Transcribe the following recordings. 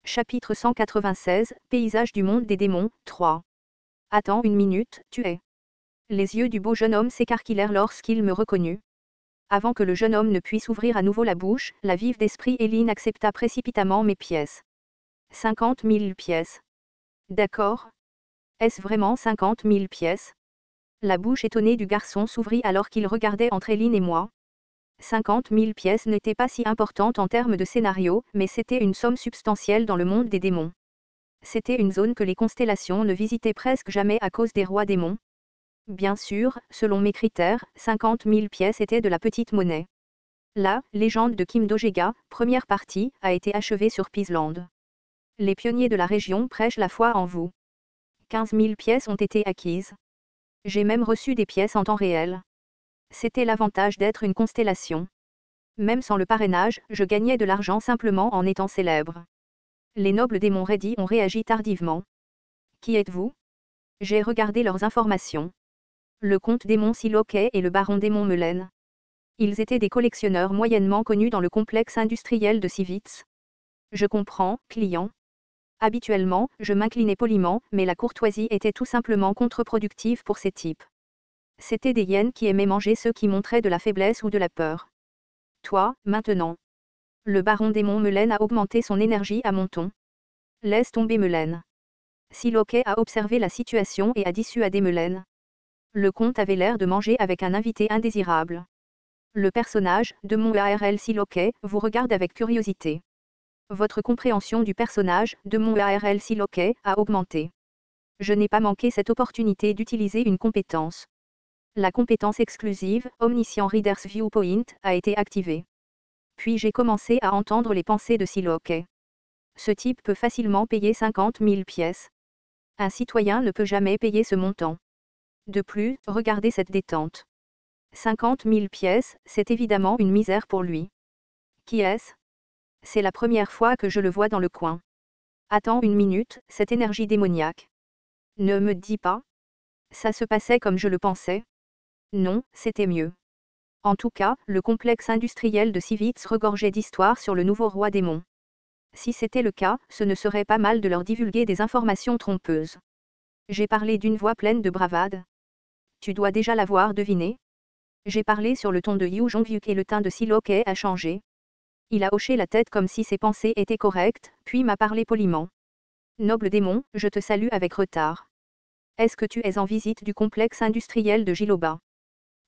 Chapitre 196, Paysage du monde des démons, 3. Attends une minute, tu es. Les yeux du beau jeune homme s'écarquillèrent lorsqu'il me reconnut. Avant que le jeune homme ne puisse ouvrir à nouveau la bouche, la vive d'esprit Éline accepta précipitamment mes pièces. 50 000 pièces. D'accord. Est-ce vraiment 50 000 pièces? La bouche étonnée du garçon s'ouvrit alors qu'il regardait entre Éline et moi. 50 000 pièces n'était pas si importante en termes de scénario, mais c'était une somme substantielle dans le monde des démons. C'était une zone que les constellations ne visitaient presque jamais à cause des rois démons. Bien sûr, selon mes critères, 50 000 pièces étaient de la petite monnaie. La légende de Kim Dojega, première partie, a été achevée sur Pisland. Les pionniers de la région prêchent la foi en vous. 15 000 pièces ont été acquises. J'ai même reçu des pièces en temps réel. C'était l'avantage d'être une constellation. Même sans le parrainage, je gagnais de l'argent simplement en étant célèbre. Les nobles démons raidis ont réagi tardivement. Qui êtes-vous? J'ai regardé leurs informations. Le comte démon Siloquet et le baron démon Melen. Ils étaient des collectionneurs moyennement connus dans le complexe industriel de Sivitz. Je comprends, client. Habituellement, je m'inclinais poliment, mais la courtoisie était tout simplement contre-productive pour ces types. C'étaient des hyènes qui aimaient manger ceux qui montraient de la faiblesse ou de la peur. Toi, maintenant. Le baron démon Melen a augmenté son énergie à mon ton. Laisse tomber Melen. Siloquet a observé la situation et a dissuadé Melen. Le comte avait l'air de manger avec un invité indésirable. Le personnage, de mon ARL Siloquet, vous regarde avec curiosité. Votre compréhension du personnage, de mon ARL Siloquet, a augmenté. Je n'ai pas manqué cette opportunité d'utiliser une compétence. La compétence exclusive, Omniscient Reader's Viewpoint, a été activée. Puis j'ai commencé à entendre les pensées de Siloquet. Ce type peut facilement payer 50 000 pièces. Un citoyen ne peut jamais payer ce montant. De plus, regardez cette détente. 50 000 pièces, c'est évidemment une misère pour lui. Qui est-ce? C'est la première fois que je le vois dans le coin. Attends une minute, cette énergie démoniaque. Ne me dis pas. Ça se passait comme je le pensais. Non, c'était mieux. En tout cas, le complexe industriel de Sivitz regorgeait d'histoires sur le nouveau roi démon. Si c'était le cas, ce ne serait pas mal de leur divulguer des informations trompeuses. J'ai parlé d'une voix pleine de bravade. Tu dois déjà l'avoir deviné. J'ai parlé sur le ton de Yu Jonghyuk et le teint de Siloquet a changé. Il a hoché la tête comme si ses pensées étaient correctes, puis m'a parlé poliment. Noble démon, je te salue avec retard. Est-ce que tu es en visite du complexe industriel de Jiloba?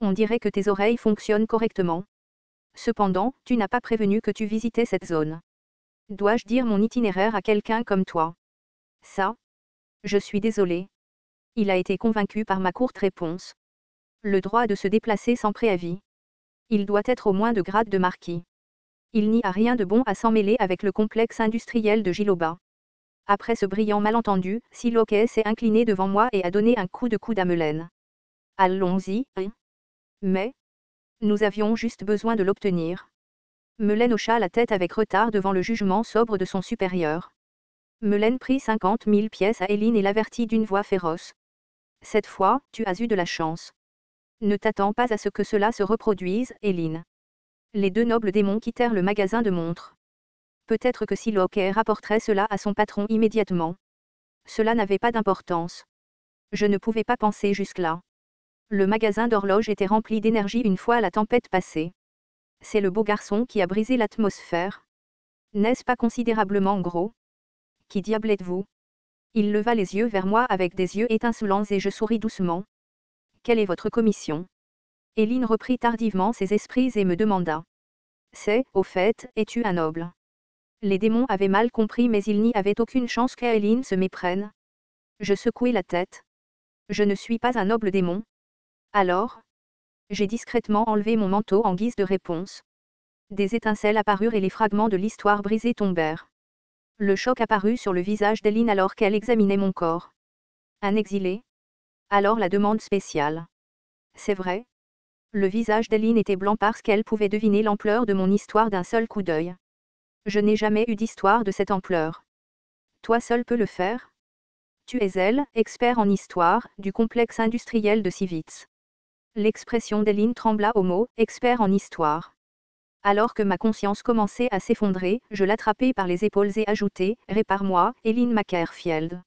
On dirait que tes oreilles fonctionnent correctement. Cependant, tu n'as pas prévenu que tu visitais cette zone. Dois-je dire mon itinéraire à quelqu'un comme toi? Ça? Je suis désolé. Il a été convaincu par ma courte réponse. Le droit de se déplacer sans préavis. Il doit être au moins de grade de marquis. Il n'y a rien de bon à s'en mêler avec le complexe industriel de Jiloba. Après ce brillant malentendu, Siloquet s'est incliné devant moi et a donné un coup de coude à Melen. Allons-y, hein? Mais nous avions juste besoin de l'obtenir. Melen hocha la tête avec retard devant le jugement sobre de son supérieur. Melen prit 50 000 pièces à Éline et l'avertit d'une voix féroce. Cette fois, tu as eu de la chance. Ne t'attends pas à ce que cela se reproduise, Éline. Les deux nobles démons quittèrent le magasin de montres. Peut-être que Siloquet rapporterait cela à son patron immédiatement. Cela n'avait pas d'importance. Je ne pouvais pas penser jusque-là. Le magasin d'horloge était rempli d'énergie une fois la tempête passée. C'est le beau garçon qui a brisé l'atmosphère. N'est-ce pas considérablement gros? Qui diable êtes-vous? Il leva les yeux vers moi avec des yeux étincelants et je souris doucement. Quelle est votre commission? Éline reprit tardivement ses esprits et me demanda. C'est, au fait, es-tu un noble? Les démons avaient mal compris mais il n'y avait aucune chance qu'Éline se méprenne. Je secouai la tête. Je ne suis pas un noble démon. Alors? J'ai discrètement enlevé mon manteau en guise de réponse. Des étincelles apparurent et les fragments de l'histoire brisée tombèrent. Le choc apparut sur le visage d'Éline alors qu'elle examinait mon corps. Un exilé? Alors la demande spéciale. C'est vrai? Le visage d'Éline était blanc parce qu'elle pouvait deviner l'ampleur de mon histoire d'un seul coup d'œil. Je n'ai jamais eu d'histoire de cette ampleur. Toi seul peux le faire? Tu es elle, expert en histoire, du complexe industriel de Sivitz. L'expression d'Éline trembla au mot « expert en histoire ». Alors que ma conscience commençait à s'effondrer, je l'attrapai par les épaules et ajoutai, répare-moi, Eileen Mackerfield.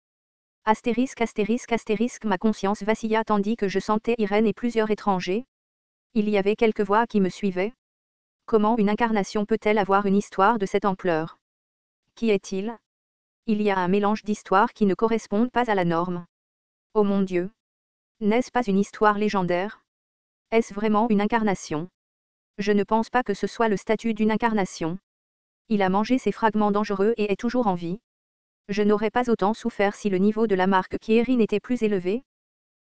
Astérisque astérisque astérisque ma conscience vacilla tandis que je sentais Irène et plusieurs étrangers. Il y avait quelques voix qui me suivaient. Comment une incarnation peut-elle avoir une histoire de cette ampleur? Qui est-il? Il y a un mélange d'histoires qui ne correspondent pas à la norme. Oh mon Dieu! N'est-ce pas une histoire légendaire? Est-ce vraiment une incarnation? Je ne pense pas que ce soit le statut d'une incarnation. Il a mangé ces fragments dangereux et est toujours en vie. Je n'aurais pas autant souffert si le niveau de la marque Kierin était plus élevé.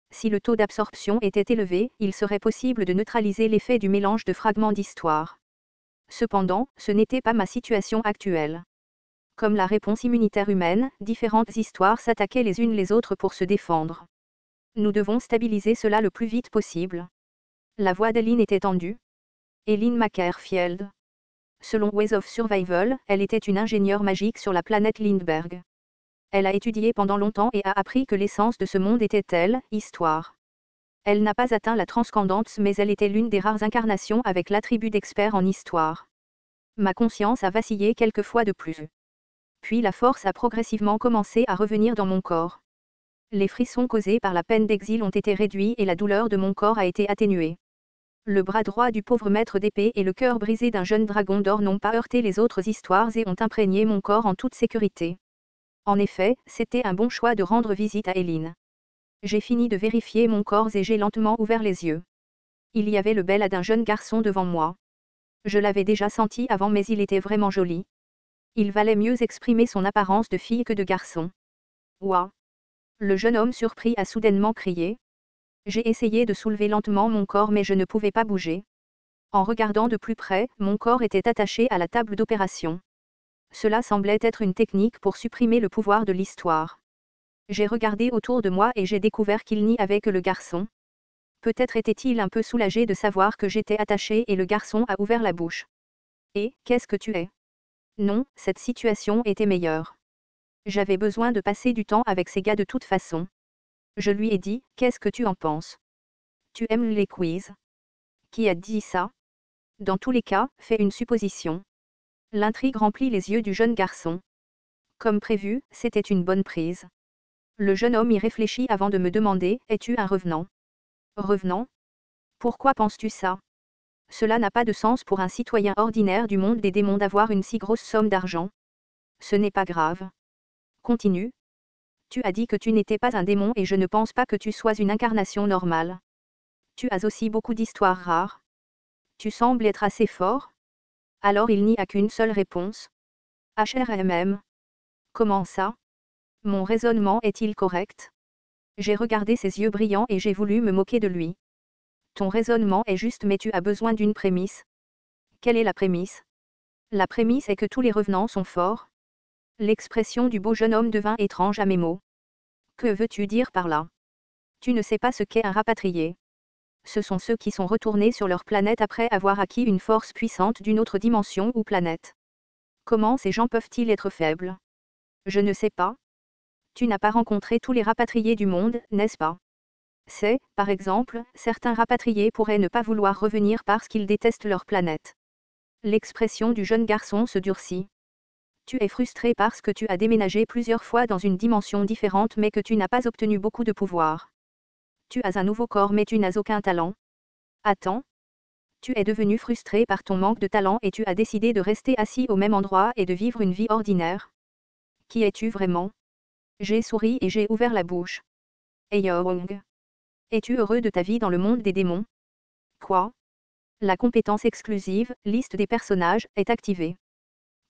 Si le taux d'absorption était élevé, il serait possible de neutraliser l'effet du mélange de fragments d'histoire. Cependant, ce n'était pas ma situation actuelle. Comme la réponse immunitaire humaine, différentes histoires s'attaquaient les unes les autres pour se défendre. Nous devons stabiliser cela le plus vite possible. La voix d'Eileen était tendue. Eileen Mackerfield. Selon Ways of Survival, elle était une ingénieure magique sur la planète Lindbergh. Elle a étudié pendant longtemps et a appris que l'essence de ce monde était telle, histoire. Elle n'a pas atteint la transcendance mais elle était l'une des rares incarnations avec l'attribut d'expert en histoire. Ma conscience a vacillé quelques fois de plus. Puis la force a progressivement commencé à revenir dans mon corps. Les frissons causés par la peine d'exil ont été réduits et la douleur de mon corps a été atténuée. Le bras droit du pauvre maître d'épée et le cœur brisé d'un jeune dragon d'or n'ont pas heurté les autres histoires et ont imprégné mon corps en toute sécurité. En effet, c'était un bon choix de rendre visite à Eileen. J'ai fini de vérifier mon corps et j'ai lentement ouvert les yeux. Il y avait le bel d'un jeune garçon devant moi. Je l'avais déjà senti avant mais il était vraiment joli. Il valait mieux exprimer son apparence de fille que de garçon. Ouah! Le jeune homme surpris a soudainement crié. J'ai essayé de soulever lentement mon corps mais je ne pouvais pas bouger. En regardant de plus près, mon corps était attaché à la table d'opération. Cela semblait être une technique pour supprimer le pouvoir de l'histoire. J'ai regardé autour de moi et j'ai découvert qu'il n'y avait que le garçon. Peut-être était-il un peu soulagé de savoir que j'étais attaché et le garçon a ouvert la bouche. Et, qu'est-ce que tu es? Non, cette situation était meilleure. J'avais besoin de passer du temps avec ces gars de toute façon. Je lui ai dit, qu'est-ce que tu en penses? Tu aimes les quiz? Qui a dit ça? Dans tous les cas, fais une supposition. L'intrigue remplit les yeux du jeune garçon. Comme prévu, c'était une bonne prise. Le jeune homme y réfléchit avant de me demander, es-tu un revenant? Revenant? Pourquoi penses-tu ça? Cela n'a pas de sens pour un citoyen ordinaire du monde des démons d'avoir une si grosse somme d'argent. Ce n'est pas grave. Continue. Tu as dit que tu n'étais pas un démon et je ne pense pas que tu sois une incarnation normale. Tu as aussi beaucoup d'histoires rares. Tu sembles être assez fort? Alors il n'y a qu'une seule réponse. HRMM. Comment ça? Mon raisonnement est-il correct? J'ai regardé ses yeux brillants et j'ai voulu me moquer de lui. Ton raisonnement est juste mais tu as besoin d'une prémisse. Quelle est la prémisse? La prémisse est que tous les revenants sont forts. L'expression du beau jeune homme devint étrange à mes mots. Que veux-tu dire par là? Tu ne sais pas ce qu'est un rapatrié. Ce sont ceux qui sont retournés sur leur planète après avoir acquis une force puissante d'une autre dimension ou planète. Comment ces gens peuvent-ils être faibles? Je ne sais pas. Tu n'as pas rencontré tous les rapatriés du monde, n'est-ce pas? C'est, par exemple, certains rapatriés pourraient ne pas vouloir revenir parce qu'ils détestent leur planète. L'expression du jeune garçon se durcit. Tu es frustré parce que tu as déménagé plusieurs fois dans une dimension différente mais que tu n'as pas obtenu beaucoup de pouvoir. Tu as un nouveau corps mais tu n'as aucun talent. Attends. Tu es devenu frustré par ton manque de talent et tu as décidé de rester assis au même endroit et de vivre une vie ordinaire. Qui es-tu vraiment? J'ai souri et j'ai ouvert la bouche. Eyong. Es-tu heureux de ta vie dans le monde des démons? Quoi? La compétence exclusive, liste des personnages, est activée.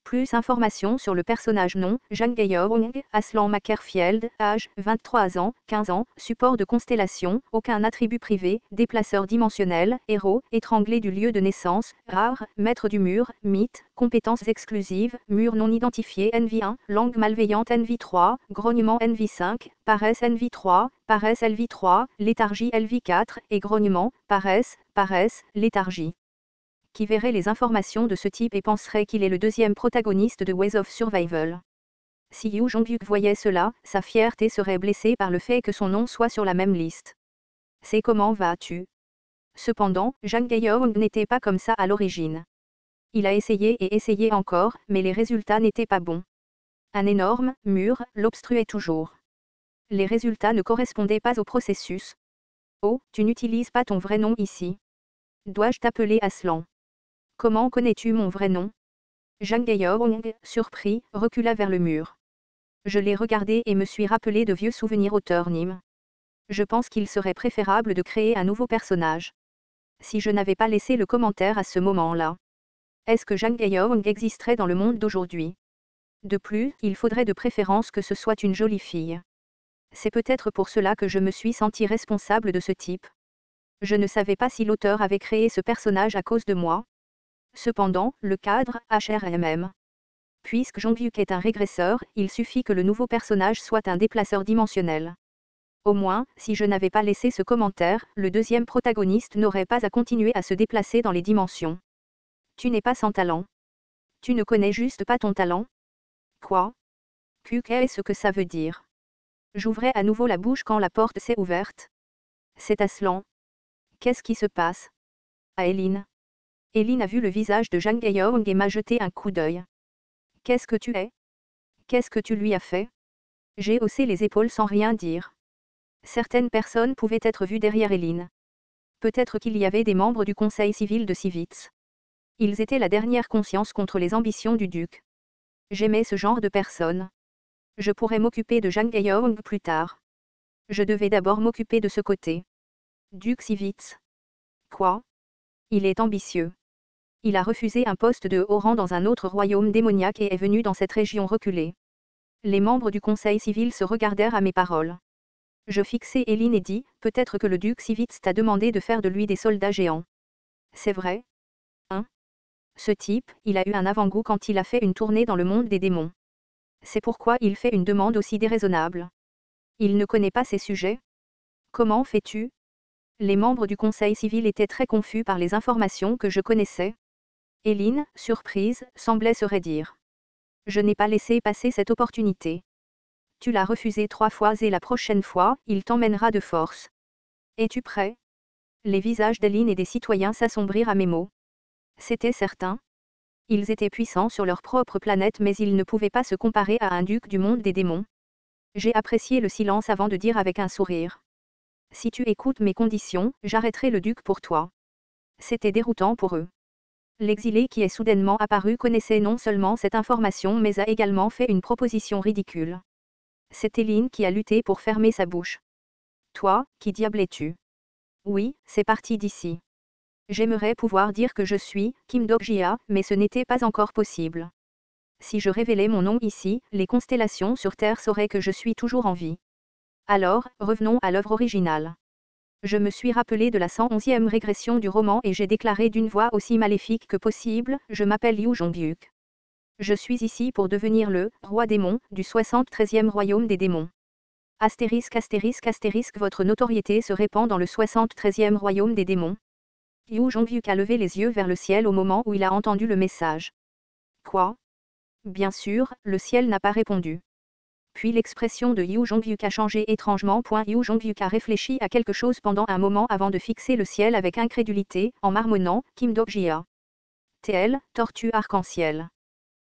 Plus informations sur le personnage nom, Jang Geong, Aslan Mackerfield, âge, 23 ans, 15 ans, support de constellation, aucun attribut privé, déplaceur dimensionnel, héros, étranglé du lieu de naissance, rare, maître du mur, mythe, compétences exclusives, mur non identifié NV1, langue malveillante NV3, grognement NV5, paresse NV3, paresse LV3, léthargie LV4, et grognement, paresse, léthargie. Qui verrait les informations de ce type et penserait qu'il est le deuxième protagoniste de Ways of Survival. Si Yu Jongbuk voyait cela, sa fierté serait blessée par le fait que son nom soit sur la même liste. C'est comment vas-tu? Cependant, Jang Geong n'était pas comme ça à l'origine. Il a essayé et essayé encore, mais les résultats n'étaient pas bons. Un énorme mur l'obstruait toujours. Les résultats ne correspondaient pas au processus. Oh, tu n'utilises pas ton vrai nom ici. Dois-je t'appeler Aslan? Comment connais-tu mon vrai nom? Jang Gaeong, surpris, recula vers le mur. Je l'ai regardé et me suis rappelé de vieux souvenirs auteur Nîmes. Je pense qu'il serait préférable de créer un nouveau personnage. Si je n'avais pas laissé le commentaire à ce moment-là. Est-ce que Jang Gaeong existerait dans le monde d'aujourd'hui? De plus, il faudrait de préférence que ce soit une jolie fille. C'est peut-être pour cela que je me suis senti responsable de ce type. Je ne savais pas si l'auteur avait créé ce personnage à cause de moi. Cependant, le cadre, HRMM. Puisque Jong-hyuk est un régresseur, il suffit que le nouveau personnage soit un déplaceur dimensionnel. Au moins, si je n'avais pas laissé ce commentaire, le deuxième protagoniste n'aurait pas à continuer à se déplacer dans les dimensions. Tu n'es pas sans talent. Tu ne connais juste pas ton talent? Quoi? Qu'est-ce que ça veut dire? J'ouvrais à nouveau la bouche quand la porte s'est ouverte. C'est Aslan. Qu'est-ce qui se passe? À Eline. Eline a vu le visage de Jang Gaeong et m'a jeté un coup d'œil. Qu'est-ce que tu es? Qu'est-ce que tu lui as fait? J'ai haussé les épaules sans rien dire. Certaines personnes pouvaient être vues derrière Eline. Peut-être qu'il y avait des membres du conseil civil de Sivitz. Ils étaient la dernière conscience contre les ambitions du duc. J'aimais ce genre de personnes. Je pourrais m'occuper de Jang Gaeong plus tard. Je devais d'abord m'occuper de ce côté. Duc Sivitz. Quoi? Il est ambitieux. Il a refusé un poste de haut rang dans un autre royaume démoniaque et est venu dans cette région reculée. Les membres du conseil civil se regardèrent à mes paroles. Je fixai Eline et dis, peut-être que le duc Sivitz t'a demandé de faire de lui des soldats géants. C'est vrai? Hein? Ce type, il a eu un avant-goût quand il a fait une tournée dans le monde des démons. C'est pourquoi il fait une demande aussi déraisonnable. Il ne connaît pas ces sujets? Comment fais-tu? Les membres du conseil civil étaient très confus par les informations que je connaissais. Eline, surprise, semblait se raidir. Je n'ai pas laissé passer cette opportunité. Tu l'as refusé 3 fois et la prochaine fois, il t'emmènera de force. Es-tu prêt? Les visages d'Eline et des citoyens s'assombrirent à mes mots. C'était certain. Ils étaient puissants sur leur propre planète mais ils ne pouvaient pas se comparer à un duc du monde des démons. J'ai apprécié le silence avant de dire avec un sourire. Si tu écoutes mes conditions, j'arrêterai le duc pour toi. C'était déroutant pour eux. L'exilé qui est soudainement apparu connaissait non seulement cette information mais a également fait une proposition ridicule. C'est Eline qui a lutté pour fermer sa bouche. Toi, qui diable es-tu? Oui, c'est parti d'ici. J'aimerais pouvoir dire que je suis Kim Dok-jia, mais ce n'était pas encore possible. Si je révélais mon nom ici, les constellations sur Terre sauraient que je suis toujours en vie. Alors, revenons à l'œuvre originale. Je me suis rappelé de la 111e régression du roman et j'ai déclaré d'une voix aussi maléfique que possible, je m'appelle Yu Jong-hyuk. Je suis ici pour devenir le roi démon du 73e royaume des démons. Astérisque astérisque astérisque votre notoriété se répand dans le 73e royaume des démons. Yu Jong-hyuk a levé les yeux vers le ciel au moment où il a entendu le message. Quoi? Bien sûr, le ciel n'a pas répondu. Puis l'expression de Yu Jong-hyuk a changé étrangement. Yu Jong-hyuk a réfléchi à quelque chose pendant un moment avant de fixer le ciel avec incrédulité, en marmonnant, Kim Dok-jia. TL, tortue arc-en-ciel.